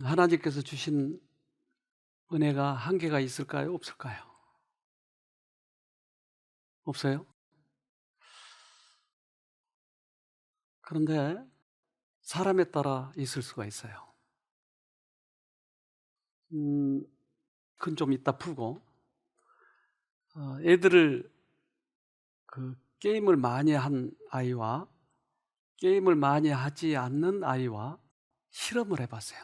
하나님께서 주신 은혜가 한계가 있을까요? 없을까요? 없어요? 그런데 사람에 따라 있을 수가 있어요. 음, 그건 좀 이따 풀고, 애들을 게임을 많이 한 아이와 게임을 많이 하지 않는 아이와 실험을 해봤어요.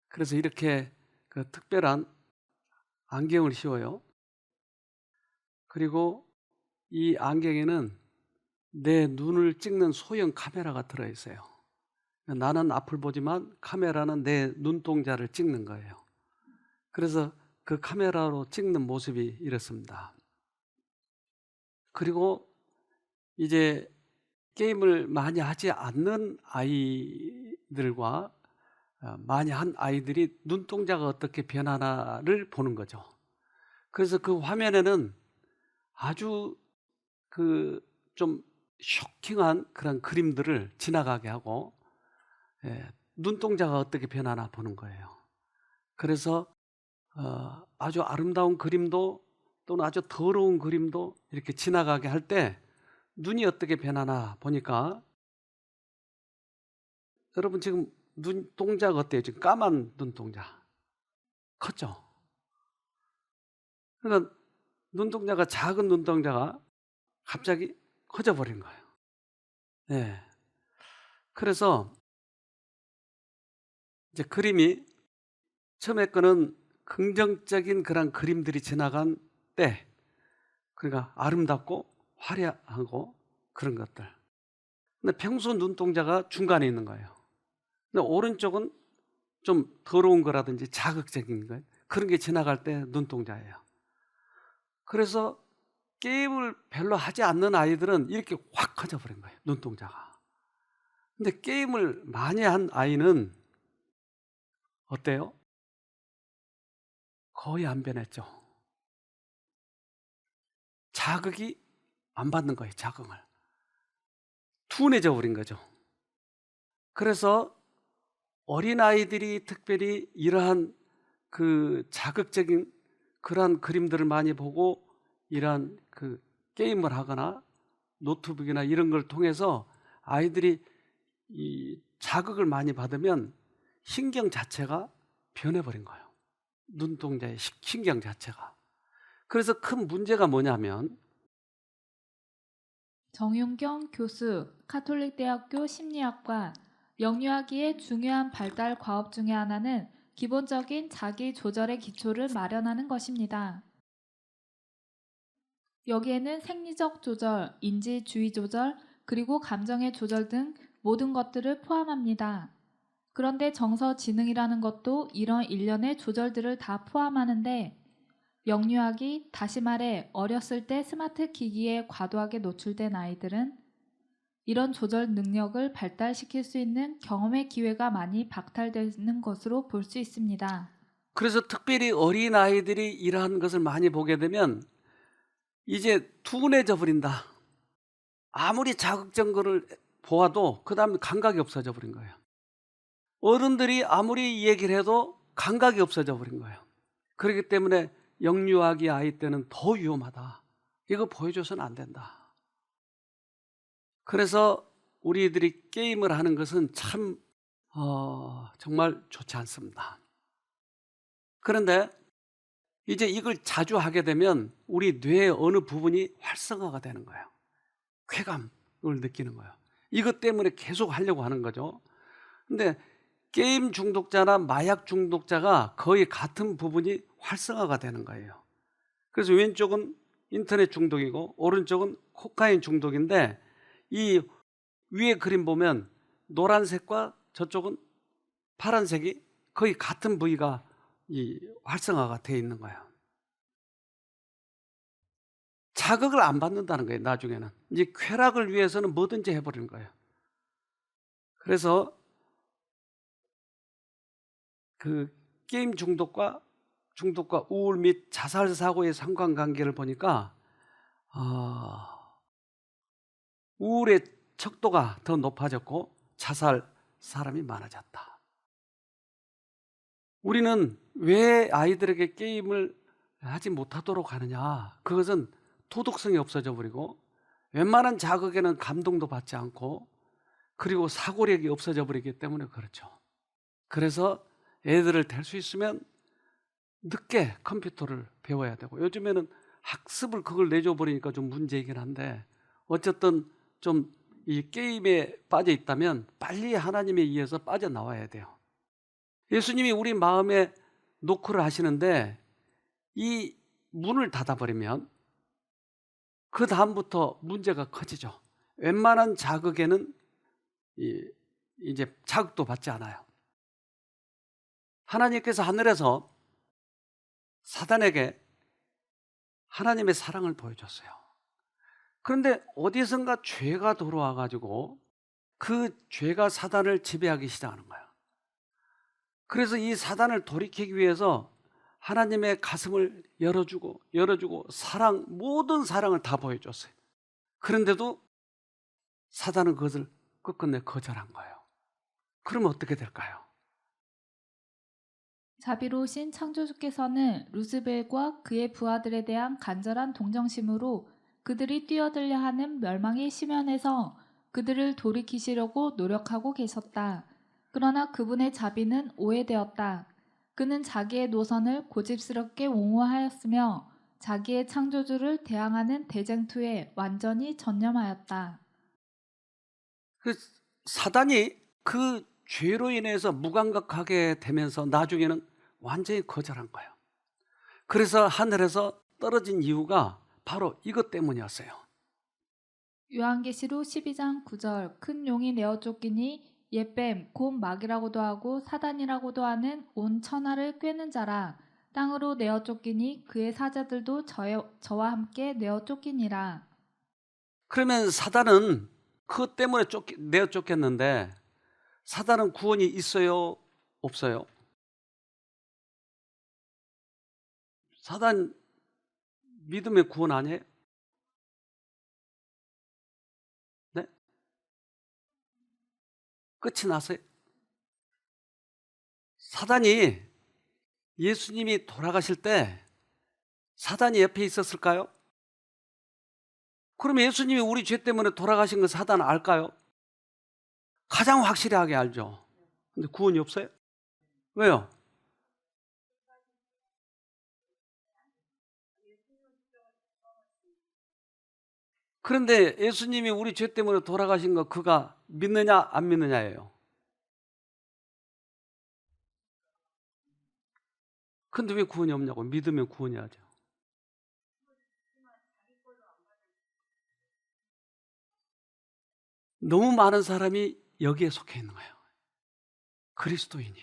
그래서 이렇게 특별한 안경을 씌워요. 그리고 이 안경에는 내 눈을 찍는 소형 카메라가 들어있어요. 나는 앞을 보지만 카메라는 내 눈동자를 찍는 거예요. 그래서 그 카메라로 찍는 모습이 이렇습니다. 그리고 이제 게임을 많이 하지 않는 아이들과 많이 한 아이들이 눈동자가 어떻게 변하나를 보는 거죠. 그래서 그 화면에는 아주 좀 쇼킹한 그런 그림들을 지나가게 하고, 눈동자가 어떻게 변하나 보는 거예요. 그래서 아주 아름다운 그림도 또는 아주 더러운 그림도 이렇게 지나가게 할 때 눈이 어떻게 변하나 보니까, 여러분 지금 눈동자가 어때요? 지금 까만 눈동자 컸죠? 그러니까 눈동자가, 작은 눈동자가 갑자기 커져 버린 거예요. 네. 그래서 이제 그림이, 처음에 거는 긍정적인 그런 그림들이 지나간 때, 그러니까 아름답고 화려하고 그런 것들. 근데 평소 눈동자가 중간에 있는 거예요. 근데 오른쪽은 좀 더러운 거라든지 자극적인 거, 그런 게 지나갈 때 눈동자예요. 그래서 게임을 별로 하지 않는 아이들은 이렇게 확 커져 버린 거예요, 눈동자가. 근데 게임을 많이 한 아이는 어때요? 거의 안 변했죠. 자극이 안 받는 거예요, 자극을. 둔해져 버린 거죠. 그래서 어린아이들이 특별히 이러한 자극적인 그러한 그림들을 많이 보고, 이러한 게임을 하거나 노트북이나 이런 걸 통해서 아이들이 이 자극을 많이 받으면 신경 자체가 변해버린 거예요. 눈동자의 신경 자체가. 그래서 큰 문제가 뭐냐면, 정윤경 교수, 카톨릭대학교 심리학과. 영유아기의 중요한 발달 과업 중의 하나는 기본적인 자기 조절의 기초를 마련하는 것입니다. 여기에는 생리적 조절, 인지 주의 조절, 그리고 감정의 조절 등 모든 것들을 포함합니다. 그런데 정서지능이라는 것도 이런 일련의 조절들을 다 포함하는데, 영유아기, 다시 말해 어렸을 때 스마트 기기에 과도하게 노출된 아이들은 이런 조절 능력을 발달시킬 수 있는 경험의 기회가 많이 박탈되는 것으로 볼 수 있습니다. 그래서 특별히 어린아이들이 이러한 것을 많이 보게 되면 이제 둔해져 버린다. 아무리 자극적인 거를 보아도 그 다음에 감각이 없어져 버린 거예요. 어른들이 아무리 얘기를 해도 감각이 없어져 버린 거예요. 그렇기 때문에 영유아기 아이 때는 더 위험하다. 이거 보여줘서는 안 된다. 그래서 우리들이 게임을 하는 것은 참 정말 좋지 않습니다. 그런데 이제 이걸 자주 하게 되면 우리 뇌의 어느 부분이 활성화가 되는 거예요. 쾌감을 느끼는 거예요. 이것 때문에 계속 하려고 하는 거죠. 근데 게임 중독자나 마약 중독자가 거의 같은 부분이 활성화가 되는 거예요. 그래서 왼쪽은 인터넷 중독이고 오른쪽은 코카인 중독인데, 이 위에 그림 보면 노란색과 저쪽은 파란색이 거의 같은 부위가 활성화가 되어 있는 거예요. 자극을 안 받는다는 거예요. 나중에는 이제 쾌락을 위해서는 뭐든지 해버리는 거예요. 그래서 게임 중독과 우울 및 자살 사고의 상관관계를 보니까, 우울의 척도가 더 높아졌고 자살 사람이 많아졌다. 우리는 왜 아이들에게 게임을 하지 못하도록 하느냐? 그것은 도덕성이 없어져 버리고 웬만한 자극에는 감동도 받지 않고 그리고 사고력이 없어져 버리기 때문에 그렇죠. 그래서 애들을 될 수 있으면 늦게 컴퓨터를 배워야 되고, 요즘에는 학습을 그걸 내줘 버리니까 좀 문제이긴 한데, 어쨌든 좀 이 게임에 빠져 있다면 빨리 하나님에 의해서 빠져나와야 돼요. 예수님이 우리 마음에 노크를 하시는데 이 문을 닫아버리면 그 다음부터 문제가 커지죠. 웬만한 자극에는 이제 자극도 받지 않아요. 하나님께서 하늘에서 사단에게 하나님의 사랑을 보여줬어요. 그런데 어디선가 죄가 들어와 가지고 그 죄가 사단을 지배하기 시작하는 거예요. 그래서 이 사단을 돌이키기 위해서 하나님의 가슴을 열어주고 모든 사랑을 다 보여줬어요. 그런데도 사단은 그것을 끝끝내 거절한 거예요. 그러면 어떻게 될까요? 자비로우신 창조주께서는 루스벨과 그의 부하들에 대한 간절한 동정심으로 그들이 뛰어들려 하는 멸망의 심연에서 그들을 돌이키시려고 노력하고 계셨다. 그러나 그분의 자비는 오해되었다. 그는 자기의 노선을 고집스럽게 옹호하였으며 자기의 창조주를 대항하는 대쟁투에 완전히 전념하였다. 그 사단이 그 죄로 인해서 무감각하게 되면서 나중에는 완전히 거절한 거예요. 그래서 하늘에서 떨어진 이유가 바로 이것 때문이었어요. 요한계시록 12장 9절 큰 용이 내어 쫓기니 옛뱀 곧 마귀라고도 하고 사단이라고도 하는 온 천하를 꿰는 자라. 땅으로 내어 쫓기니 그의 사자들도 저와 함께 내어 쫓기니라. 그러면 사단은 그것 때문에 내어 쫓겼는데 사단은 구원이 있어요? 없어요? 사단 믿음의 구원 아니에요? 네? 끝이 났어요? 사단이 예수님이 돌아가실 때 사단이 옆에 있었을까요? 그럼 예수님이 우리 죄 때문에 돌아가신 거 사단 알까요? 가장 확실하게 알죠. 근데 구원이 없어요? 왜요? 그런데 예수님이 우리 죄 때문에 돌아가신 거 그가 믿느냐 안 믿느냐예요. 근데 왜 구원이 없냐고. 믿으면 구원이 하죠. 너무 많은 사람이 여기에 속해 있는 거예요. 그리스도인이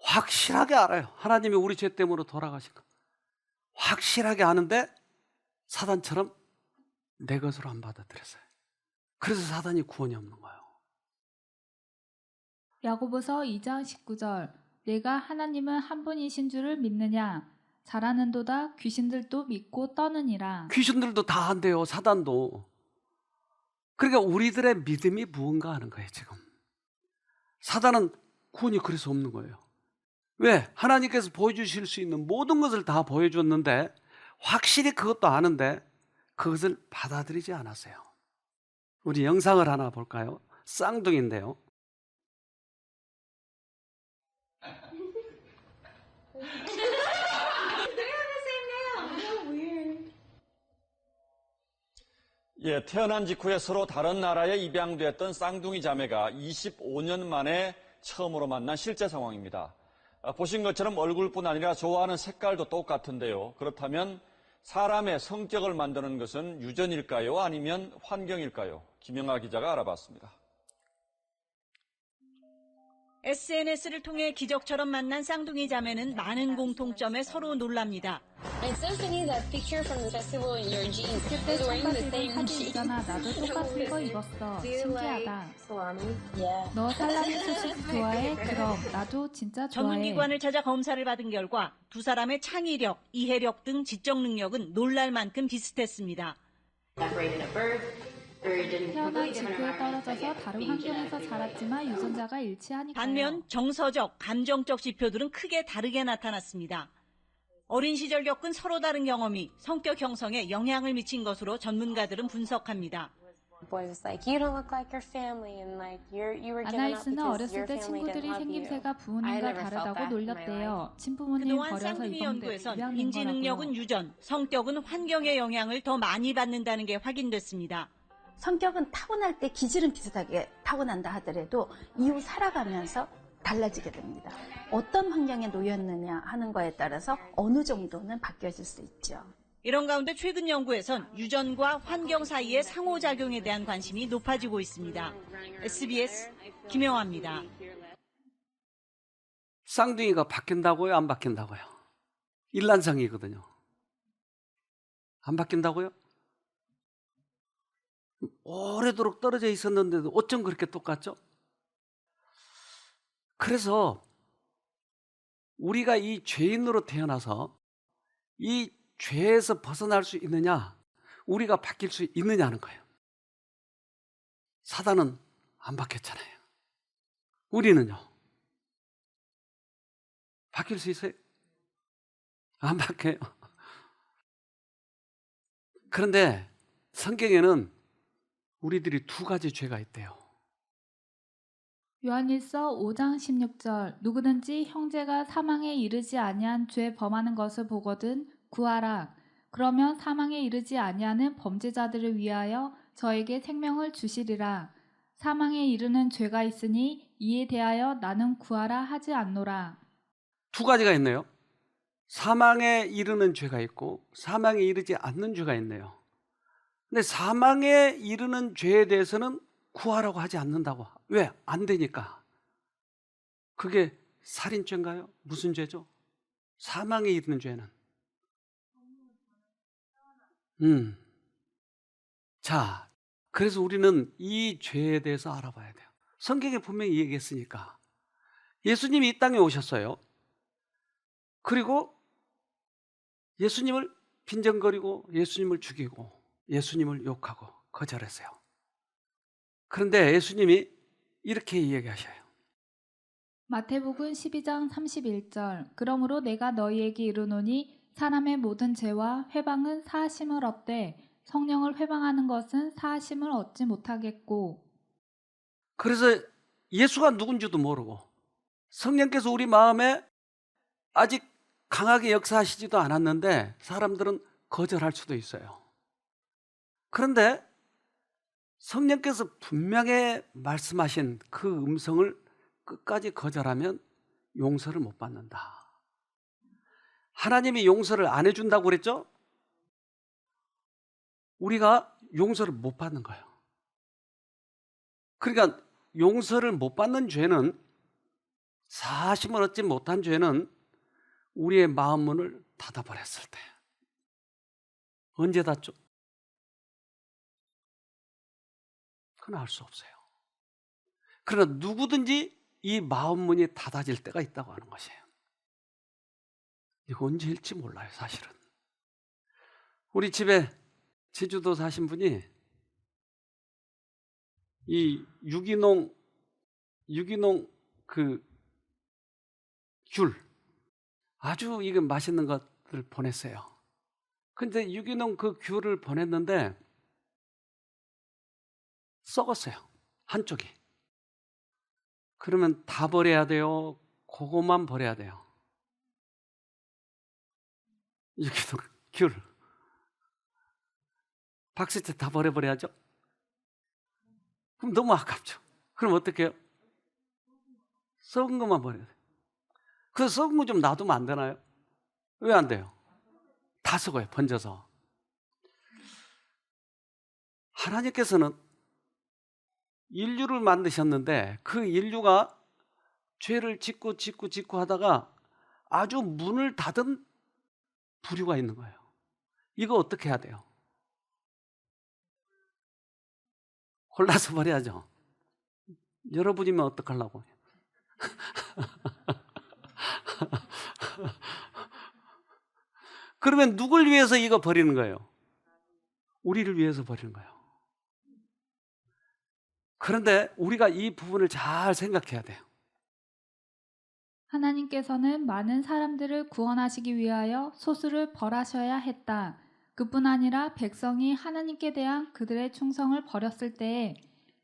확실하게 알아요. 하나님이 우리 죄 때문에 돌아가신 거 확실하게 아는데 사단처럼 내 것으로 안 받아들였어요. 그래서 사단이 구원이 없는 거예요. 야고보서 2장 19절 내가 하나님은 한 분이신 줄을 믿느냐 잘하는도다 귀신들도 믿고 떠느니라. 귀신들도 다 한대요. 사단도. 그러니까 우리들의 믿음이 무언가 하는 거예요. 지금 사단은 구원이 그래서 없는 거예요. 왜? 하나님께서 보여주실 수 있는 모든 것을 다 보여줬는데 확실히 그것도 아는데 그것을 받아들이지 않았어요. 우리 영상을 하나 볼까요? 쌍둥이인데요. 예, 태어난 직후에 서로 다른 나라에 입양됐던 쌍둥이 자매가 25년 만에 처음으로 만난 실제 상황입니다. 보신 것처럼 얼굴뿐 아니라 좋아하는 색깔도 똑같은데요. 그렇다면 사람의 성격을 만드는 것은 유전일까요? 아니면 환경일까요? 김영하 기자가 알아봤습니다. SNS를 통해 기적처럼 만난 쌍둥이 자매는 많은 공통점에 서로 놀랍니다. It's so funny that picture from the festival in your jeans 그때 is wearing the 청바지를 same 사진 jeans. 있잖아. 나도 똑같은 거 입었어. Do you like 신기하다. salami? Yeah. 너 살라미 소시지 좋아해? 그럼 나도 진짜 좋아해. 전문기관을 찾아 검사를 받은 결과 두 사람의 창의력, 이해력 등 지적 능력은 놀랄 만큼 비슷했습니다. Separated at birth. 태어난 지구에 떨어져서 다른 환경에서 자랐지만 유전자가 일치하니까요. 반면 정서적, 감정적 지표들은 크게 다르게 나타났습니다. 어린 시절 겪은 서로 다른 경험이 성격 형성에 영향을 미친 것으로 전문가들은 분석합니다. 아나이스는 어렸을 때 친구들이 생김새가 부모님과 다르다고 놀렸대요. 친부모님 그동안 버려서 쌍둥이 입양된 연구에선 인지 능력은 거라고요. 유전, 성격은 환경의 영향을 더 많이 받는다는 게 확인됐습니다. 성격은 타고날 때 기질은 비슷하게 타고난다 하더라도 이후 살아가면서 달라지게 됩니다. 어떤 환경에 놓였느냐 하는 거에 따라서 어느 정도는 바뀌어질 수 있죠. 이런 가운데 최근 연구에선 유전과 환경 사이의 상호작용에 대한 관심이 높아지고 있습니다. SBS 김영화입니다. 쌍둥이가 바뀐다고요? 안 바뀐다고요? 일란성이거든요. 안 바뀐다고요? 오래도록 떨어져 있었는데도 어쩜 그렇게 똑같죠? 그래서 우리가 이 죄인으로 태어나서 이 죄에서 벗어날 수 있느냐, 우리가 바뀔 수 있느냐는 거예요. 사단은 안 바뀌었잖아요. 우리는요. 바뀔 수 있어요? 안 바뀌어요. 그런데 성경에는 우리들이 두 가지 죄가 있대요. 요한일서 5장 16절 누구든지 형제가 사망에 이르지 아니한 죄 범하는 것을 보거든 구하라. 그러면 사망에 이르지 아니하는 범죄자들을 위하여 저에게 생명을 주시리라. 사망에 이르는 죄가 있으니 이에 대하여 나는 구하라 하지 않노라. 두 가지가 있네요. 사망에 이르는 죄가 있고 사망에 이르지 않는 죄가 있네요. 근데 사망에 이르는 죄에 대해서는 구하라고 하지 않는다고. 왜? 안 되니까. 그게 살인죄인가요? 무슨 죄죠? 사망에 이르는 죄는. 자, 그래서 우리는 이 죄에 대해서 알아봐야 돼요. 성경에 분명히 얘기했으니까. 예수님이 이 땅에 오셨어요. 그리고 예수님을 빈정거리고 예수님을 죽이고 예수님을 욕하고 거절했어요. 그런데 예수님이 이렇게 이야기하셔요. 마태복음 12장 31절 그러므로 내가 너희에게 이르노니 사람의 모든 죄와 회방은 사하심을 얻되 성령을 회방하는 것은 사하심을 얻지 못하겠고. 그래서 예수가 누군지도 모르고 성령께서 우리 마음에 아직 강하게 역사하시지도 않았는데 사람들은 거절할 수도 있어요. 그런데 성령께서 분명히 말씀하신 그 음성을 끝까지 거절하면 용서를 못 받는다. 하나님이 용서를 안 해준다고 그랬죠? 우리가 용서를 못 받는 거예요. 그러니까 용서를 못 받는 죄는, 사하심을 얻지 못한 죄는 우리의 마음 문을 닫아버렸을 때. 언제 닫죠? 그건 알 수 없어요. 그러나 누구든지 이 마음 문이 닫아질 때가 있다고 하는 것이에요. 이거 언제일지 몰라요, 사실은. 우리 집에 제주도 사신 분이 이 유기농 그 귤, 아주 이게 맛있는 것들 보냈어요. 근데 유기농 그 귤을 보냈는데 썩었어요, 한쪽이. 그러면 다 버려야 돼요? 그것만 버려야 돼요? 유기농 귤 박스 때 다 버려버려야죠? 그럼 너무 아깝죠. 그럼 어떻게 해요? 썩은 것만 버려야 돼요. 그 썩은 거 좀 놔두면 안 되나요? 왜 안 돼요? 다 썩어요, 번져서. 하나님께서는 인류를 만드셨는데 그 인류가 죄를 짓고 하다가 아주 문을 닫은 부류가 있는 거예요. 이거 어떻게 해야 돼요? 골라서 버려야죠. 여러분이면 어떡하려고? 그러면 누굴 위해서 이거 버리는 거예요? 우리를 위해서 버리는 거예요. 그런데 우리가 이 부분을 잘 생각해야 돼요. 하나님께서는 많은 사람들을 구원하시기 위하여 소수를 벌하셔야 했다. 그뿐 아니라 백성이 하나님께 대한 그들의 충성을 버렸을 때에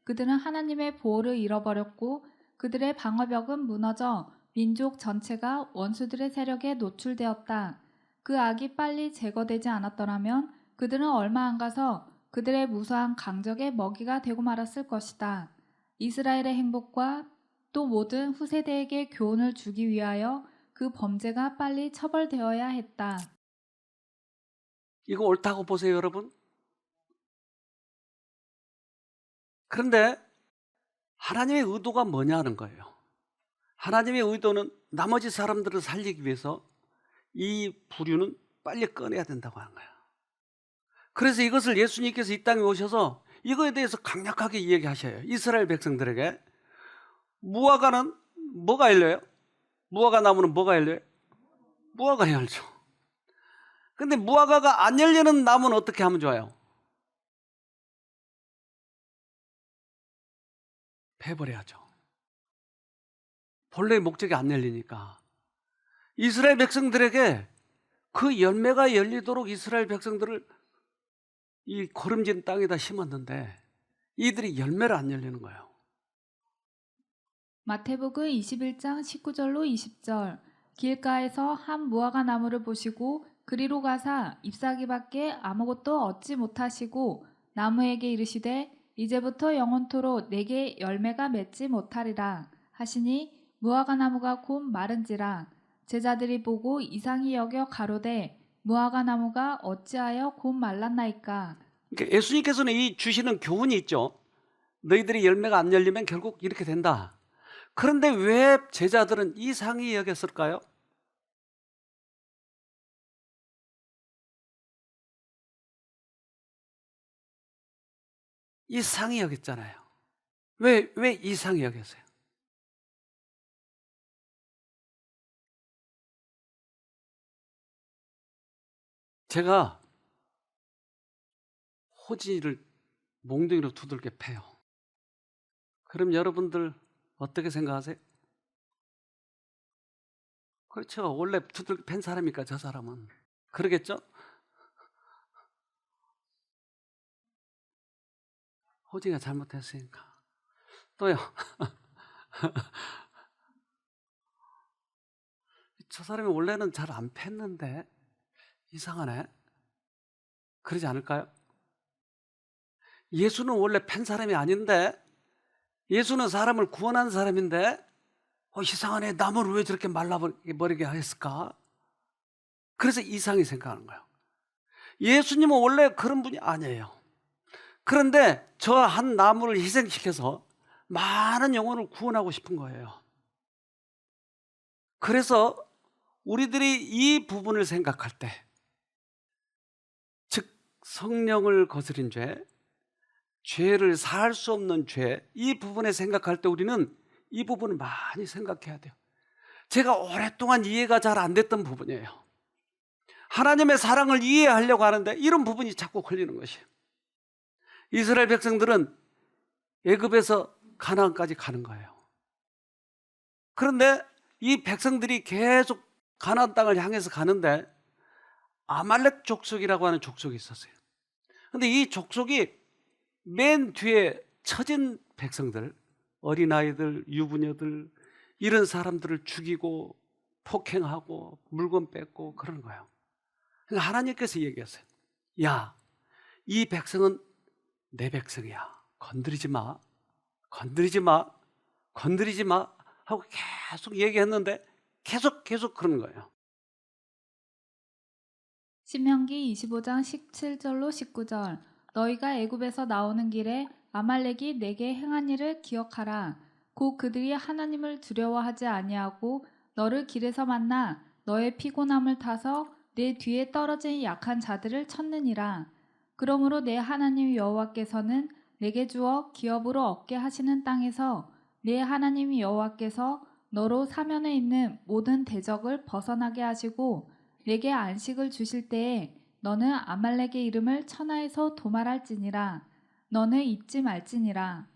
그들은 하나님의 보호를 잃어버렸고 그들의 방어벽은 무너져 민족 전체가 원수들의 세력에 노출되었다. 그 악이 빨리 제거되지 않았더라면 그들은 얼마 안 가서 그들의 무수한 강적의 먹이가 되고 말았을 것이다. 이스라엘의 행복과 또 모든 후세대에게 교훈을 주기 위하여 그 범죄가 빨리 처벌되어야 했다. 이거 옳다고 보세요, 여러분? 그런데 하나님의 의도가 뭐냐는 거예요. 하나님의 의도는 나머지 사람들을 살리기 위해서 이 부류는 빨리 꺼내야 된다고 하는 거예요. 그래서 이것을 예수님께서 이 땅에 오셔서 이거에 대해서 강력하게 이야기하셔요. 이스라엘 백성들에게. 무화과는 뭐가 열려요? 무화과 나무는 뭐가 열려요? 무화과 열죠. 근데 무화과가 안 열리는 나무는 어떻게 하면 좋아요? 패버려야죠. 본래의 목적이 안 열리니까. 이스라엘 백성들에게 그 열매가 열리도록 이스라엘 백성들을 이 거름진 땅에다 심었는데 이들이 열매를 안 열리는 거예요. 마태복음 21장 19절로 20절. 길가에서 한 무화과 나무를 보시고 그리로 가사 잎사귀밖에 아무것도 얻지 못하시고 나무에게 이르시되 이제부터 영원토록 내게 열매가 맺지 못하리라 하시니 무화과 나무가 곧 마른지라. 제자들이 보고 이상히 여겨 가로되 무화과 나무가 어찌하여 곧 말랐나이까. 그러니까 예수님께서는 이 주시는 교훈이 있죠. 너희들이 열매가 안 열리면 결국 이렇게 된다. 그런데 왜 제자들은 이상히 여겼을까요? 이상히 여겼잖아요. 왜 이상히 여겼어요? 제가 호진이를 몽둥이로 두들겨 패요. 그럼 여러분들 어떻게 생각하세요? 그렇죠. 원래 두들겨 팬 사람이니까 저 사람은. 그러겠죠? 호진이가 잘못했으니까. 또요. 저 사람이 원래는 잘 안 팼는데 이상하네. 그러지 않을까요? 예수는 원래 팬 사람이 아닌데 예수는 사람을 구원한 사람인데 이상하네. 나무를 왜 저렇게 말라버리게 했을까? 그래서 이상히 생각하는 거예요. 예수님은 원래 그런 분이 아니에요. 그런데 저 한 나무를 희생시켜서 많은 영혼을 구원하고 싶은 거예요. 그래서 우리들이 이 부분을 생각할 때, 즉 성령을 거스린 죄, 죄를 사할 수 없는 죄, 이 부분에 생각할 때 우리는 이 부분을 많이 생각해야 돼요. 제가 오랫동안 이해가 잘 안 됐던 부분이에요. 하나님의 사랑을 이해하려고 하는데 이런 부분이 자꾸 걸리는 것이에요. 이스라엘 백성들은 애굽에서 가나안까지 가는 거예요. 그런데 이 백성들이 계속 가나안 땅을 향해서 가는데 아말렉 족속이라고 하는 족속이 있었어요. 그런데 이 족속이 맨 뒤에 처진 백성들, 어린아이들, 유부녀들 이런 사람들을 죽이고 폭행하고 물건 뺏고 그러는 거예요. 그러니까 하나님께서 얘기했어요. 야, 이 백성은 내 백성이야. 건드리지 마. 건드리지 마. 건드리지 마. 하고 계속 얘기했는데 계속 그러는 거예요. 신명기 25장 17절로 19절. 너희가 애굽에서 나오는 길에 아말렉이 내게 행한 일을 기억하라. 곧 그들이 하나님을 두려워하지 아니하고 너를 길에서 만나 너의 피곤함을 타서 내 뒤에 떨어진 약한 자들을 쳤느니라. 그러므로 내 하나님 여호와께서는 내게 주어 기업으로 얻게 하시는 땅에서 내 하나님 여호와께서 너로 사면에 있는 모든 대적을 벗어나게 하시고 내게 안식을 주실 때에 너는 아말렉의 이름을 천하에서 도말할지니라. 너는 잊지 말지니라.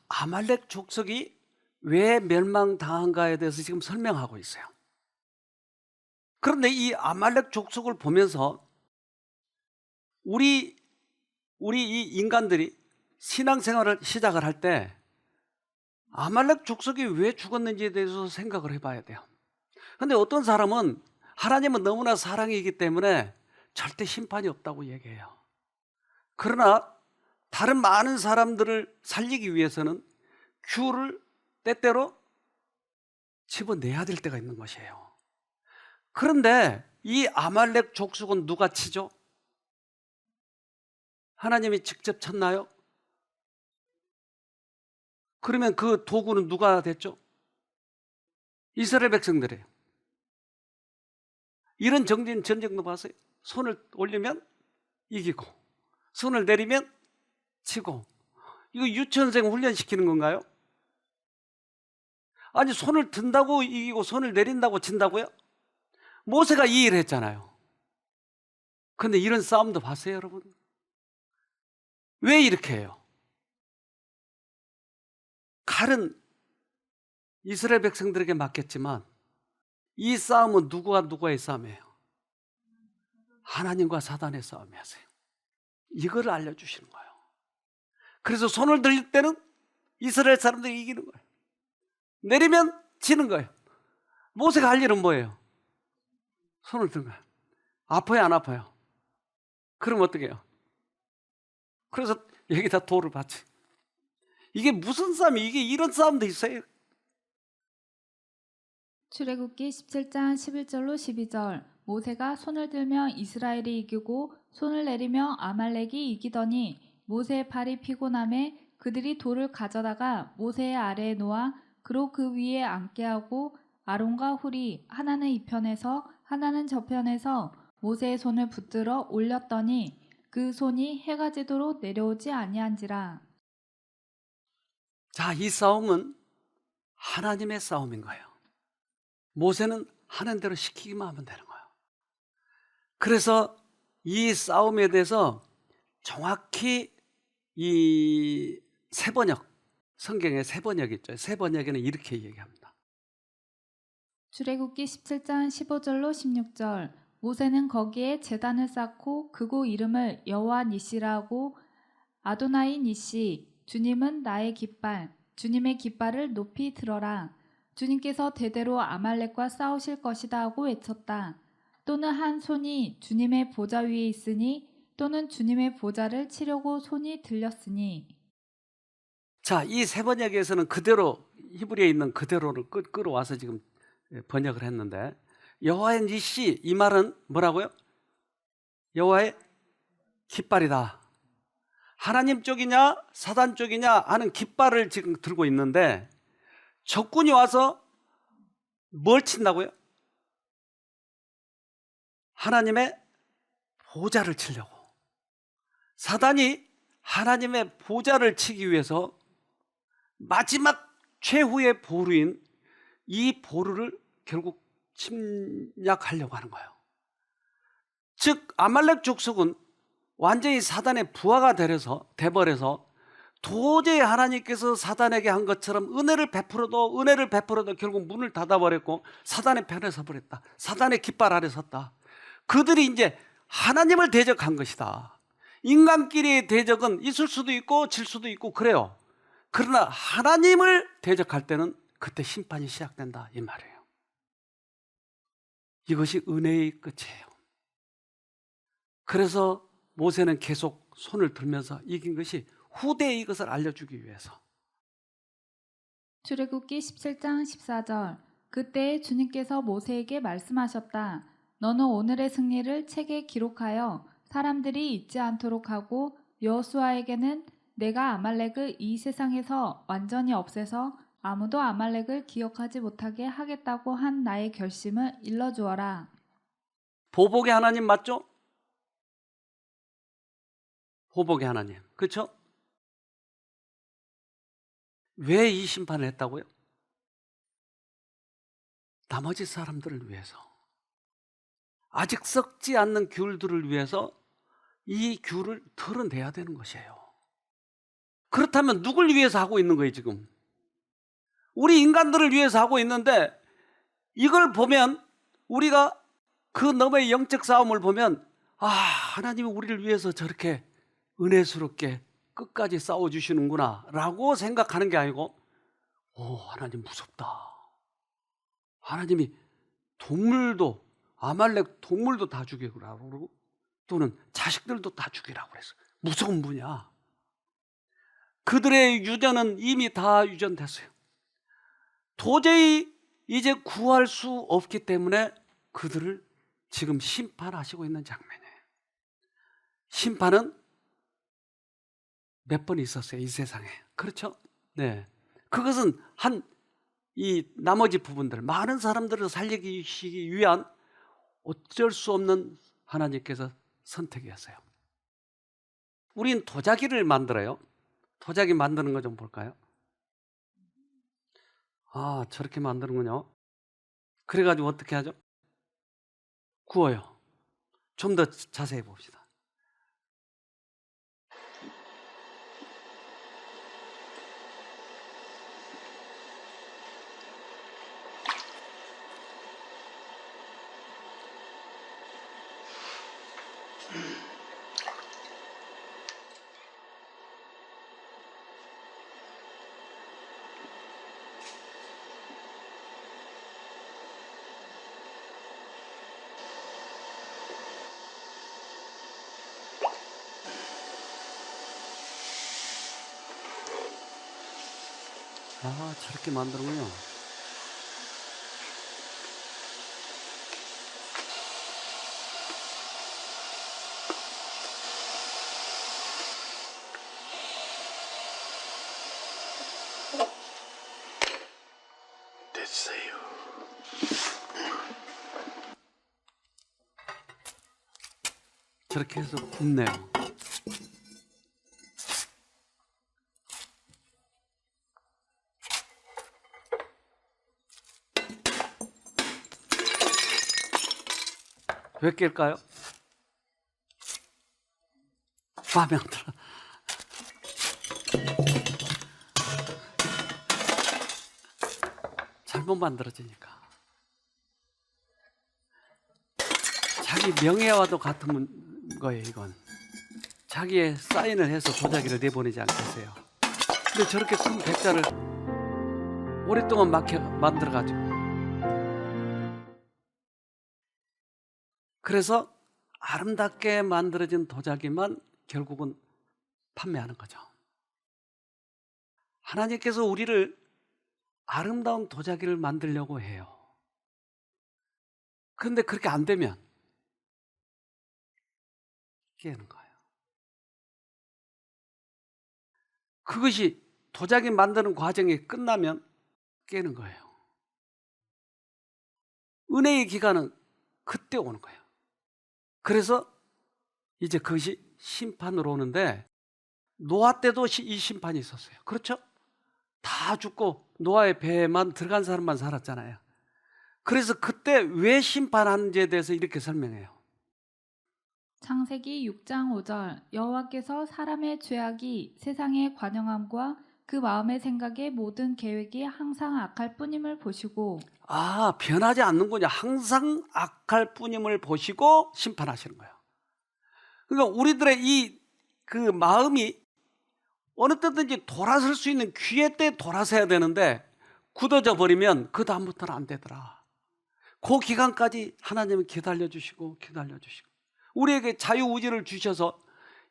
아말렉 족속이 왜 멸망당한가에 대해서 지금 설명하고 있어요. 그런데 이 아말렉 족속을 보면서 우리 이 인간들이 신앙생활을 시작을 할 때 아말렉 족속이 왜 죽었는지에 대해서 생각을 해봐야 돼요. 그런데 어떤 사람은 하나님은 너무나 사랑이기 때문에 절대 심판이 없다고 얘기해요. 그러나 다른 많은 사람들을 살리기 위해서는 귤을 때때로 집어내야 될 때가 있는 것이에요. 그런데 이 아말렉 족속은 누가 치죠? 하나님이 직접 쳤나요? 그러면 그 도구는 누가 됐죠? 이스라엘 백성들이에요. 이런 전쟁도 봤어요. 손을 올리면 이기고 손을 내리면 치고. 이거 유치원생 훈련시키는 건가요? 아니, 손을 든다고 이기고 손을 내린다고 진다고요? 모세가 이 일을 했잖아요. 그런데 이런 싸움도 봤어요, 여러분? 왜 이렇게 해요? 칼은 이스라엘 백성들에게 맞겠지만 이 싸움은 누구의 싸움이에요? 하나님과 사단의 싸움이었어요. 이걸 알려주시는 거예요. 그래서 손을 들릴 때는 이스라엘 사람들이 이기는 거예요. 내리면 지는 거예요. 모세가 할 일은 뭐예요? 손을 든 거예요. 아파요, 안 아파요? 그럼 어떻게 해요? 그래서 여기다 돌을 받지. 이게 무슨 싸움이, 이게 이런 싸움도 있어요. 출애굽기 17장 11절로 12절. 모세가 손을 들면 이스라엘이 이기고 손을 내리며 아말렉이 이기더니 모세의 팔이 피곤함에 그들이 돌을 가져다가 모세의 아래에 놓아 그로 그 위에 앉게 하고 아론과 훌이 하나는 이편에서 하나는 저편에서 모세의 손을 붙들어 올렸더니 그 손이 해가 지도록 내려오지 아니한지라. 자, 이 싸움은 하나님의 싸움인 거예요. 모세는 하는 대로 시키기만 하면 되는 거예요. 그래서 이 싸움에 대해서 정확히 이 세번역, 성경에 세번역 있죠. 세번역에는 이렇게 얘기합니다. 출애굽기 17장 15절로 16절. 모세는 거기에 제단을 쌓고 그곳 이름을 여호와 니시라 하고 아도나이 니시, 주님은 나의 깃발, 주님의 깃발을 높이 들어라. 주님께서 대대로 아말렉과 싸우실 것이다 하고 외쳤다. 또는 한 손이 주님의 보좌 위에 있으니 또는 주님의 보좌를 치려고 손이 들렸으니. 자, 이 세번역에서는 그대로 히브리에 있는 그대로를 끌어와서 지금 번역을 했는데, 여호와의 니시, 이 말은 뭐라고요? 여호와의 깃발이다. 하나님 쪽이냐 사단 쪽이냐 하는 깃발을 지금 들고 있는데, 적군이 와서 뭘 친다고요? 하나님의 보좌를 치려고. 사단이 하나님의 보좌를 치기 위해서 마지막 최후의 보루인 이 보루를 결국 침략하려고 하는 거예요. 즉 아말렉 족속은 완전히 사단의 부하가 돼버려서 도저히 하나님께서 사단에게 한 것처럼 은혜를 베풀어도 결국 문을 닫아버렸고 사단의 편에 서버렸다. 사단의 깃발 아래 섰다. 그들이 이제 하나님을 대적한 것이다. 인간끼리의 대적은 있을 수도 있고 질 수도 있고 그래요. 그러나 하나님을 대적할 때는 그때 심판이 시작된다, 이 말이에요. 이것이 은혜의 끝이에요. 그래서 모세는 계속 손을 들면서 이긴 것이 후대에 이것을 알려주기 위해서. 출애굽기 17장 14절. 그때 주님께서 모세에게 말씀하셨다. 너는 오늘의 승리를 책에 기록하여 사람들이 잊지 않도록 하고 여호수아에게는 내가 아말렉을 이 세상에서 완전히 없애서 아무도 아말렉을 기억하지 못하게 하겠다고 한 나의 결심을 일러주어라. 보복의 하나님 맞죠? 보복의 하나님, 그렇죠? 왜 이 심판을 했다고요? 나머지 사람들을 위해서, 아직 썩지 않는 귤들을 위해서 이 귤을 털어내야 되는 것이에요. 그렇다면 누굴 위해서 하고 있는 거예요, 지금? 우리 인간들을 위해서 하고 있는데 이걸 보면 우리가 그 너머의 영적 싸움을 보면 하나님이 우리를 위해서 저렇게 은혜스럽게 끝까지 싸워주시는구나 라고 생각하는 게 아니고 하나님 무섭다. 하나님이 동물도 아말렉 동물도 다 죽이라고 그러고 또는 자식들도 다 죽이라고 그랬어. 무서운 분이야. 그들의 유전은 이미 다 유전됐어요. 도저히 이제 구할 수 없기 때문에 그들을 지금 심판하시고 있는 장면이에요. 심판은 몇 번 있었어요, 이 세상에. 그렇죠? 네. 그것은 이 나머지 부분들, 많은 사람들을 살리기 위한 어쩔 수 없는 하나님께서 선택이었어요. 우린 도자기를 만들어요. 도자기 만드는 거 좀 볼까요? 저렇게 만드는군요. 그래가지고 어떻게 하죠? 구워요. 좀 더 자세히 봅시다. 저렇게 만드는군요. 됐어요. 저렇게 해서 굽네요. 왜 깰까요? 마음에 안 들어. 잘못 만들어지니까. 자기 명예와도 같은 거예요, 이건. 자기의 사인을 해서 도자기를 내보내지 않겠어요. 근데 저렇게 큰 백자를 오랫동안 만들어가지고. 그래서 아름답게 만들어진 도자기만 결국은 판매하는 거죠. 하나님께서 우리를 아름다운 도자기를 만들려고 해요. 그런데 그렇게 안 되면 깨는 거예요. 그것이 도자기 만드는 과정이 끝나면 깨는 거예요. 은혜의 기간은 그때 오는 거예요. 그래서 이제 그것이 심판으로 오는데 노아 때도 이 심판이 있었어요. 그렇죠? 다 죽고 노아의 배에만 들어간 사람만 살았잖아요. 그래서 그때 왜 심판하는지에 대해서 이렇게 설명해요. 창세기 6장 5절 여호와께서 사람의 죄악이 세상의 관영함과 그 마음의 생각의 모든 계획이 항상 악할 뿐임을 보시고 변하지 않는군요. 항상 악할 뿐임을 보시고 심판하시는 거예요. 그러니까 우리들의 그 마음이 어느 때든지 돌아설 수 있는 기회 때 돌아서야 되는데 굳어져 버리면 그 다음부터는 안 되더라. 그 기간까지 하나님은 기다려 주시고 우리에게 자유의지를 주셔서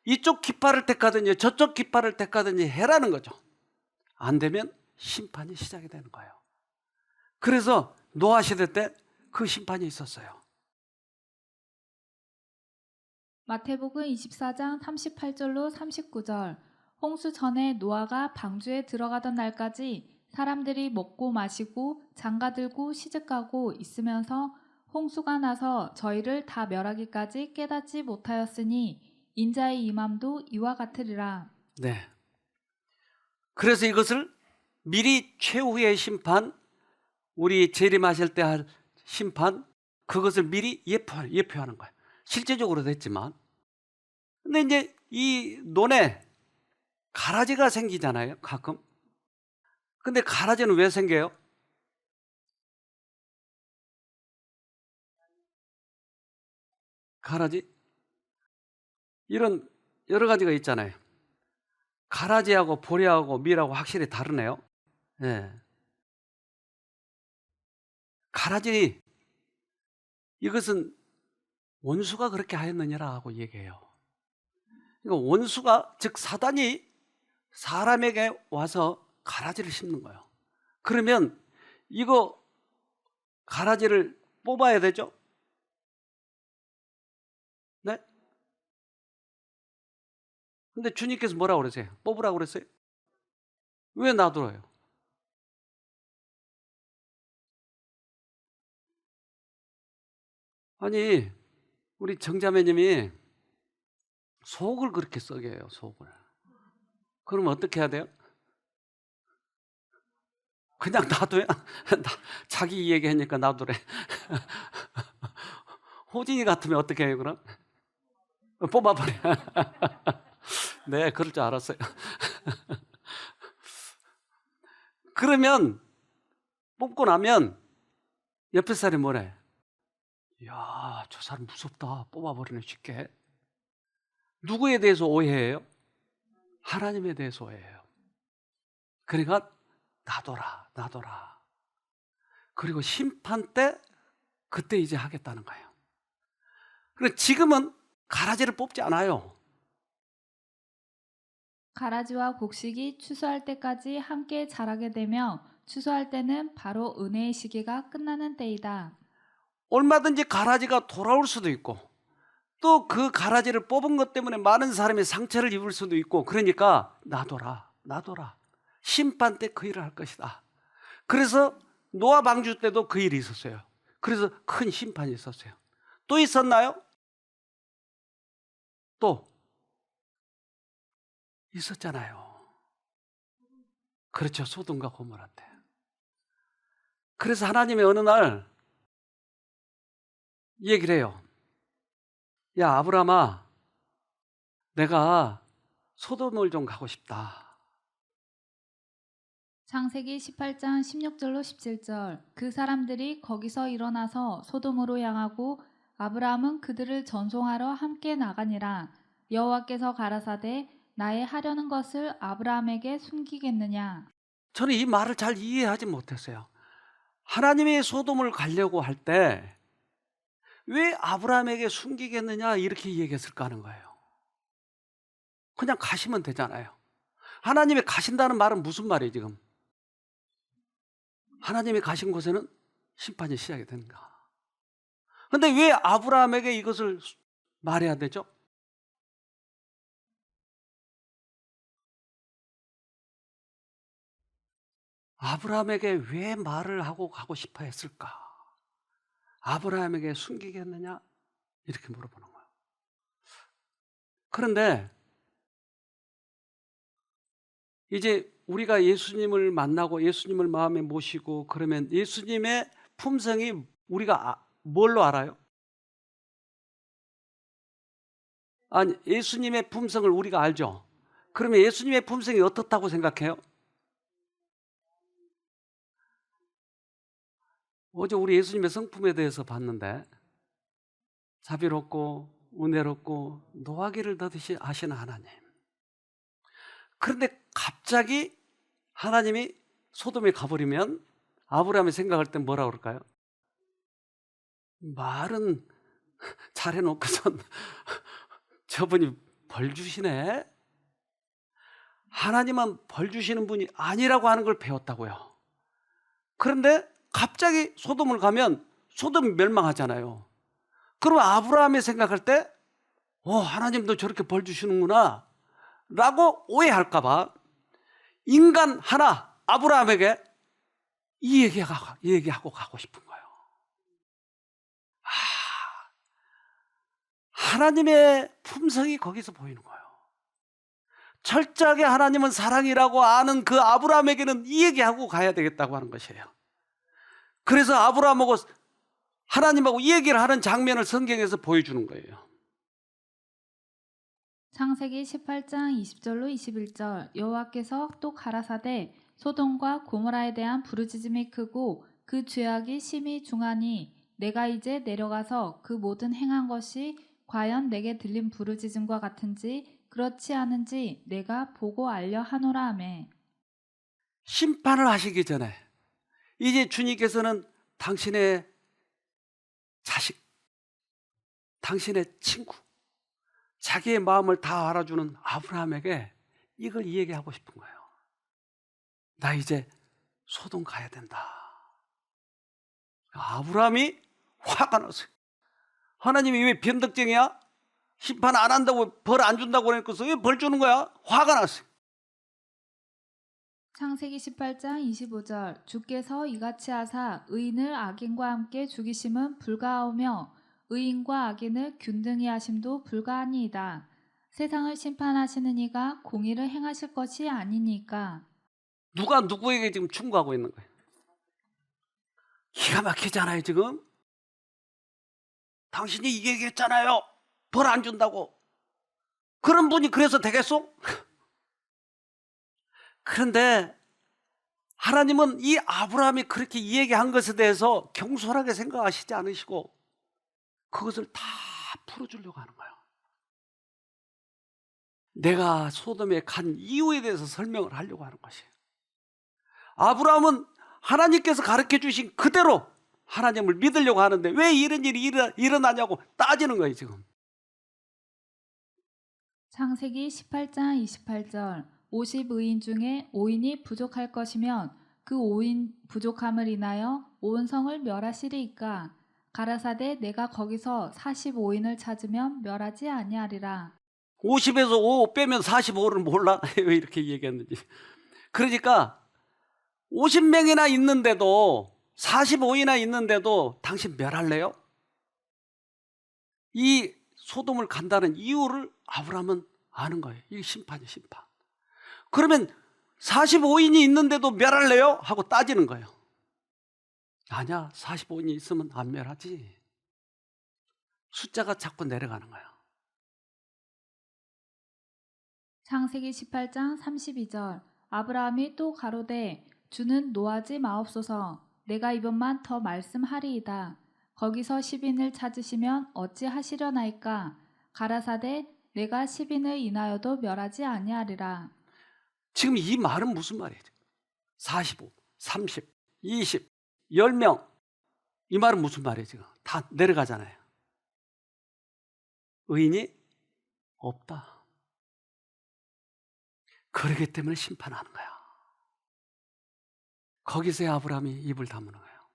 이쪽 깃발을 택하든지 저쪽 깃발을 택하든지 해라는 거죠. 안 되면 심판이 시작이 되는 거예요. 그래서 노아 시대 때 그 심판이 있었어요. 마태복음 24장 38절로 39절 홍수 전에 노아가 방주에 들어가던 날까지 사람들이 먹고 마시고 장가들고 시집가고 있으면서 홍수가 나서 저희를 다 멸하기까지 깨닫지 못하였으니 인자의 임함도 이와 같으리라. 네. 그래서 이것을 미리 최후의 심판, 우리 재림하실 때 할 심판, 그것을 미리 예표하는 거예요. 실제적으로 됐지만. 근데 이제 이 논에 가라지가 생기잖아요, 가끔. 근데 가라지는 왜 생겨요? 가라지? 이런 여러 가지가 있잖아요. 가라지하고 보리하고 밀하고 확실히 다르네요. 예. 가라지, 이것은 원수가 그렇게 하였느냐라고 얘기해요. 그러니까 원수가, 즉 사단이 사람에게 와서 가라지를 심는 거예요. 그러면 이거 가라지를 뽑아야 되죠? 네? 근데 주님께서 뭐라고 그러세요? 뽑으라고 그랬어요? 왜 놔둬요? 아니, 우리 정자매님이 속을 그렇게 썩여요, 속을. 그럼 어떻게 해야 돼요? 그냥 놔둬요? 자기 얘기하니까 놔두래. 호진이 같으면 어떻게 해요, 그럼? 뽑아버려. 네, 그럴 줄 알았어요. 그러면 뽑고 나면 옆에 사람이 뭐래? 이야, 저 사람 무섭다. 뽑아버리네, 쉽게. 누구에 대해서 오해해요? 하나님에 대해서 오해해요. 그러니까 놔둬라, 놔둬라. 그리고 심판 때 그때 이제 하겠다는 거예요. 그런데 지금은 가라지를 뽑지 않아요. 가라지와 곡식이 추수할 때까지 함께 자라게 되며 추수할 때는 바로 은혜의 시기가 끝나는 때이다. 얼마든지 가라지가 돌아올 수도 있고 또 그 가라지를 뽑은 것 때문에 많은 사람이 상처를 입을 수도 있고, 그러니까 놔둬라, 놔둬라. 심판 때 그 일을 할 것이다. 그래서 노아 방주 때도 그 일이 있었어요. 그래서 큰 심판이 있었어요. 또 있었나요? 또 있었잖아요. 그렇죠. 소돔과 고모라 때. 그래서 하나님이 어느 날 얘기를 해요. 야, 아브라함아, 내가 소돔을 좀 가고 싶다. 창세기 18장 16절로 17절. 그 사람들이 거기서 일어나서 소돔으로 향하고 아브라함은 그들을 전송하러 함께 나가니라. 여호와께서 가라사대 나의 하려는 것을 아브라함에게 숨기겠느냐. 저는 이 말을 잘 이해하지 못했어요. 하나님이 소돔을 가려고 할 때 왜 아브라함에게 숨기겠느냐 이렇게 얘기했을까 하는 거예요. 그냥 가시면 되잖아요. 하나님이 가신다는 말은 무슨 말이에요 지금? 하나님이 가신 곳에는 심판이 시작이 되는가? 근데 왜 아브라함에게 이것을 말해야 되죠? 아브라함에게 왜 말을 하고 가고 싶어 했을까? 아브라함에게 숨기겠느냐? 이렇게 물어보는 거예요. 그런데 이제 우리가 예수님을 만나고 예수님을 마음에 모시고 그러면 예수님의 품성이 우리가 뭘로 알아요? 아니, 예수님의 품성을 우리가 알죠. 그러면 예수님의 품성이 어떻다고 생각해요? 어제 우리 예수님의 성품에 대해서 봤는데 자비롭고 은혜롭고 노하기를 더디시 하시는 하나님. 그런데 갑자기 하나님이 소돔에 가버리면 아브라함이 생각할 땐 뭐라고 그럴까요? 말은 잘해놓고선 저분이 벌 주시네. 하나님은 벌 주시는 분이 아니라고 하는 걸 배웠다고요. 그런데 갑자기 소돔을 가면 소돔이 멸망하잖아요. 그럼 아브라함이 생각할 때 하나님도 저렇게 벌 주시는구나 라고 오해할까 봐 인간 하나 아브라함에게 이 얘기하고 가고 싶은 거예요. 하나님의 품성이 거기서 보이는 거예요. 철저하게 하나님은 사랑이라고 아는 그 아브라함에게는 이 얘기하고 가야 되겠다고 하는 것이에요. 그래서 아브라함하고 하나님하고 이 얘기를 하는 장면을 성경에서 보여주는 거예요. 창세기 18장 20절로 21절 여호와께서 또 가라사대 소돔과 고모라에 대한 부르짖음이 크고 그 죄악이 심히 중하니 내가 이제 내려가서 그 모든 행한 것이 과연 내게 들린 부르짖음과 같은지 그렇지 않은지 내가 보고 알려 하노라 하매. 심판을 하시기 전에 이제 주님께서는 당신의 자식, 당신의 친구, 자기의 마음을 다 알아주는 아브라함에게 이걸 이야기하고 싶은 거예요. 나 이제 소돔 가야 된다. 아브라함이 화가 났어요. 하나님이 왜 변덕쟁이야? 심판 안 한다고 벌 안 준다고 그러니까 왜 벌 주는 거야? 화가 났어요. 창세기 18장 25절 주께서 이같이 하사 의인을 악인과 함께 죽이심은 불가하오며 의인과 악인을 균등히 하심도 불가하니이다. 세상을 심판하시는 이가 공의를 행하실 것이 아니니까. 누가 누구에게 지금 충고하고 있는 거예요? 기가 막히잖아요 지금. 당신이 이 얘기했잖아요. 벌 안 준다고. 그런 분이 그래서 되겠소? 그런데 하나님은 이 아브라함이 그렇게 이야기한 것에 대해서 경솔하게 생각하시지 않으시고 그것을 다 풀어주려고 하는 거예요. 내가 소돔에 간 이유에 대해서 설명을 하려고 하는 것이에요. 아브라함은 하나님께서 가르쳐 주신 그대로 하나님을 믿으려고 하는데 왜 이런 일이 일어나냐고 따지는 거예요 지금. 창세기 18장 28절 50의인 중에 5인이 부족할 것이면 그 5인 부족함을 인하여 온 성을 멸하시리이까. 가라사대 내가 거기서 45인을 찾으면 멸하지 아니하리라. 50에서 5 빼면 45를 몰라? 왜 이렇게 얘기했는지. 그러니까 50명이나 있는데도 45이나 있는데도 당신 멸할래요? 이 소돔을 간다는 이유를 아브라함은 아는 거예요. 이게 심판이에요, 심판. 그러면 45인이 있는데도 멸할래요? 하고 따지는 거예요. 아니야, 45인이 있으면 안 멸하지. 숫자가 자꾸 내려가는 거예요. 창세기 18장 32절 아브라함이 또 가로되 주는 노하지 마옵소서. 내가 이번만 더 말씀하리이다. 거기서 10인을 찾으시면 어찌하시려나이까. 가라사대 내가 10인을 인하여도 멸하지 아니하리라. 지금 이 말은 무슨 말이에요? 45, 30, 20, 10명. 이 말은 무슨 말이에요 지금? 다 내려가잖아요. 의인이 없다. 그러기 때문에 심판하는 거야. 거기서야 아브라함이 입을 다무는 거예요.